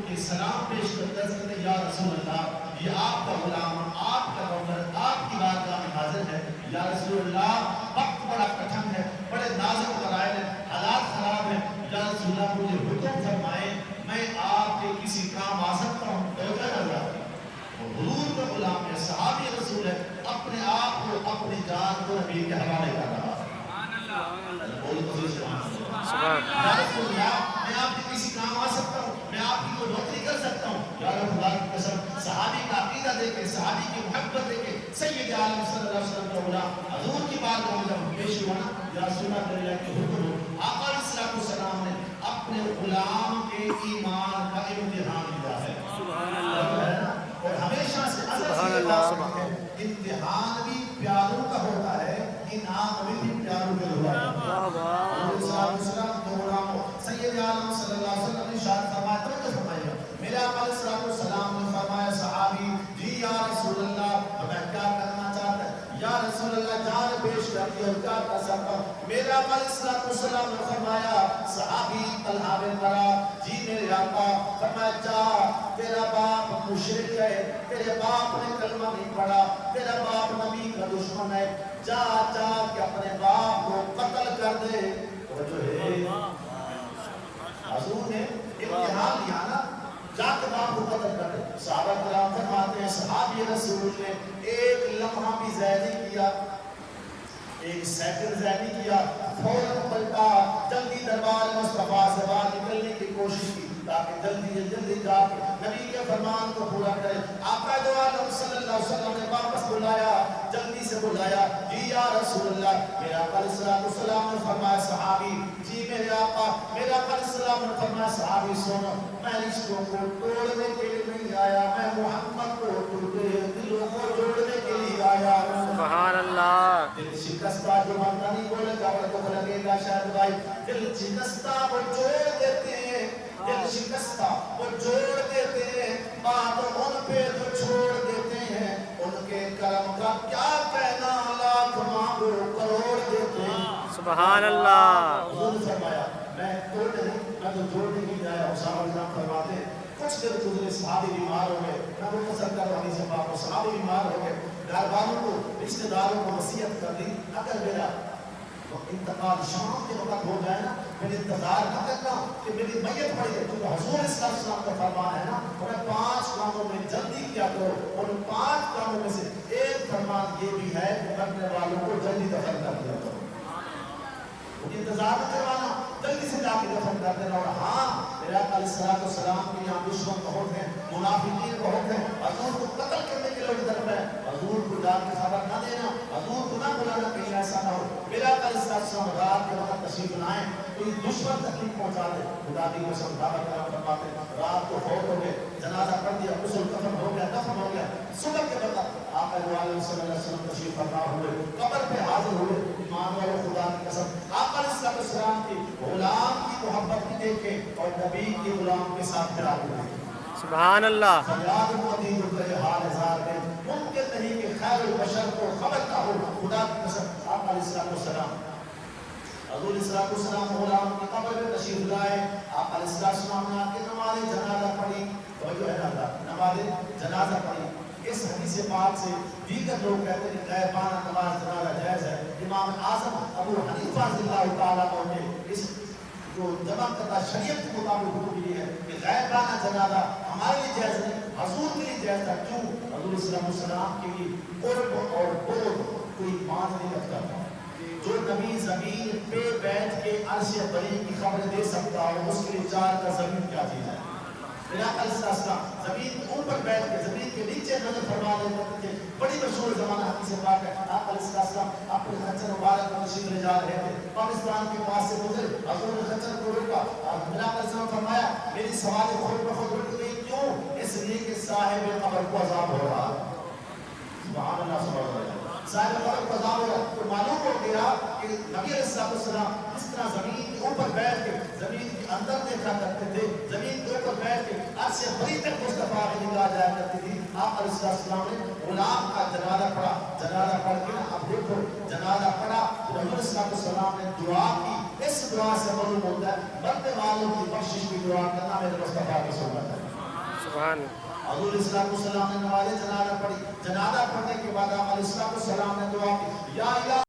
یہ سلام پیش کرتے ہیں یا رسول اللہ یہ آپ کا غلام آپ کا نوکر آپ کی بارگاہ میں حاضر ہے یا رسول اللہ وقت بڑا کٹھن ہے بڑے نازک قرائن ہیں حالات خراب ہیں یا رسول اللہ مجھے حکم فرمائے میں آپ کے کسی کام آ سکتا ہوں تو کیا کر رہا ہے وہ حضور کا غلام ہے صحابی رسول ہے اپنے آپ کو اپنی جان کو نبی کے حوالے کر رہا ہے یا رسول اللہ میں آپ کے کسی کام آ سکتا ہوں میں آپ کی کوئی نوکری کر سکتا ہوں یا رب اللہ کی قسم صحابی کا عقیدہ دے کے صحابی کی محبت دے کے سید عالم صلی اللہ علیہ وسلم کا غلام حضور کی بات میں جب پیش ہوا نا یا رسول اللہ علیہ کے حکم ہو آقا علیہ السلام نے اپنے غلام کے ایمان کا امتحان لیا ہے سبحان اللہ اور ہمیشہ سے امتحان بھی پیاروں کا ہوتا ہے انعام بھی پیاروں کا ہوتا ہے سید عالم صلی اللہ علیہ وسلم نے شاہد فرمایا توجہ فرمائیے میرے آقا علیہ السلام نے فرمایا صحابی جی یا رسول اللہ میں کیا کرنا چاہتا ہے یا رسول اللہ جان پیش کر دیا کیا کر سکتا ہوں میرے آقا علیہ السلام نے فرمایا صحابی طلحہ بن برا جی میرے آقا فرمایا جا تیرا باپ مشرک ہے تیرے باپ نے کلمہ نہیں پڑھا تیرا باپ نبی کا دشمن ہے جا جا کہ اپنے باپ کو قتل کر دے جو ہے حضور نے امتحان لیا نا جا کے باپ کو قتل کر دے صحابہ کرام فرماتے ہیں صحابی رسول نے ایک لمحہ بھی ضائع نہیں کیا ایک سیکنڈ ضائع نہیں کیا فوراً پلٹا جلدی دربار مصطفیٰ سے باہر نکلنے کی کوشش کی تاکہ جلدی جا کے نبی کے فرمان کو پورا کرے آقا دو عالم صلی اللہ علیہ وسلم نے واپس بلایا جلدی سے بلایا جی یا رسول اللہ میرا آقا علیہ السلام نے فرمایا صحابی جی میرے آقا میرا آقا علیہ السلام نے فرمایا صحابی سنو میں رشتوں کو توڑنے کے لیے نہیں آیا میں محمد کو دلوں کو جوڑنے کے لیے آیا سبحان اللہ دل شکستہ جو مانتا نہیں بولے گا بڑا تو لگے گا شاید بھائی دل شکستہ وہ جوڑ دیتے ہیں دل شکستہ وہ جوڑ دیتے ہیں بات ان پہ تو چھوڑ دیتے ہیں ان کے کرم کا کیا کہنا لاکھ مانگو کروڑ دیتے ہیں سبحان اللہ حضور فرمایا میں توڑنے نہیں میں تو جوڑنے کی جائے حسام الزام فرماتے ہیں کچھ دن گزرے صحابی بیمار ہو گئے میں وہ قصر کر رہی سے باپ کو صحابی بیمار ہو گئے گھر والوں کو رشتہ داروں کو وصیت کر دی اگر میرا انتقال شام کے وقت ہو جائے نا میں انتظار نہ کرنا کہ میری میت پڑی ہے کیونکہ حضور علیہ السلام کا فرمان ہے نا انہیں 5 کاموں میں جلدی کیا کرو اور ان 5 کاموں میں سے ایک فرمان یہ بھی ہے کہ مرنے والوں کو جلدی دفن کر دیا کرو انتظار نہ کروانا جلدی سے جا کے دفن کر دینا اور ہاں میرے آقا علیہ السلام کے یہاں دشمن بہت ہیں منافقین بہت ہیں حضور کو قتل کرنے کے لوگ ادھر میں حضور کو جا کے خبر نہ دینا حضور کو نہ بلانا کہیں ایسا نہ ہو میرے آقا علیہ السلام رات کے وقت تشریف لائیں کوئی دشمن تکلیف پہنچا دے خدا کی قسم دعویٰ کرام فرماتے رات کو فوت ہو گئے جنازہ پڑھ دیا غسل کفن ہو گیا دفن ہو گیا صبح کے وقت آقا علیہ وسلم تشریف فرما ہوئے قبر پہ حاضر ہوئے ایمان والے خدا کی قسم آقا علیہ السلام کی غلام کی محبت کی دیکھے اور نبی کی غلام کے ساتھ پیار ہوئے سبحان اللہ فریاد مدین رہے حال ہزار میں ممکن نہیں کہ خیر البشر کو خبر نہ ہو خدا کی قسم آقا علیہ السلام حضور علیہ السلام غلام کی قبر میں تشریف لائے آقا علیہ السلام نے آ کے نماز جنازہ پڑھی توجہ ہے نا نماز جنازہ پڑھی اس حدیث پاک سے دیگر لوگ کہتے ہیں کہ غیبانہ نماز جنازہ جائز ہے امام اعظم ابو حنیفہ رضی اللہ تعالیٰ عنہ نے اس جو جمع کرتا شریعت کے مطابق حکم یہ ہے کہ غیبانہ جنازہ ہمارے لیے جائز نہیں حضور کے لیے جائز تھا کیوں حضور صلی اللہ علیہ وسلم کے لیے قرب اور بعد کوئی مان نہیں رکھتا تھا جو نبی زمین پہ بیٹھ کے عرش بری کی خبر دے سکتا اور اس کے لیے 4 کا زمین کیا چیز ہے میرا علیہ السلام زمین کے اوپر بیٹھ کے زمین کے نیچے نظر فرما لیتے تھے بڑی مشہور زمانہ حدیث پاک ہے آپ علیہ السلام اپنے خچر مبارک کو تشریف لے جا رہے تھے پاکستان کے پاس سے گزرے حضور نے خچر کو روکا میرا علیہ السلام فرمایا میری سواری خود بخود رک گئی کیوں اس لیے کہ صاحب قبر کو عذاب ہو رہا سبحان اللہ سبحان اللہ صاحب قبر کو عذاب ہو رہا تو معلوم ہو گیا کہ نبی علیہ السلام اس طرح زمین کے اوپر بیٹھ کے زمین کے اندر دیکھا کرتے تھے زمین کے اوپر بیٹھ کے عرش بری تک مصطفیٰ کی نگاہ جایا کرتی تھی آپ علیہ السلام نے غلام کا جنازہ پڑھا جنازہ پڑھ کے اب دیکھو جنازہ پڑھا حضور صلی اللہ علیہ وسلم نے دعا کی اس دعا سے معلوم ہوتا ہے مرنے والوں کی بخشش کی دعا کرنا میرے مصطفیٰ کی سنت ہے سبحان حضور السلام نے نماز جنازہ پڑھی، جنازہ پڑھنے کے بعد آپ علیہ السلام نے دعا کی، یا الہ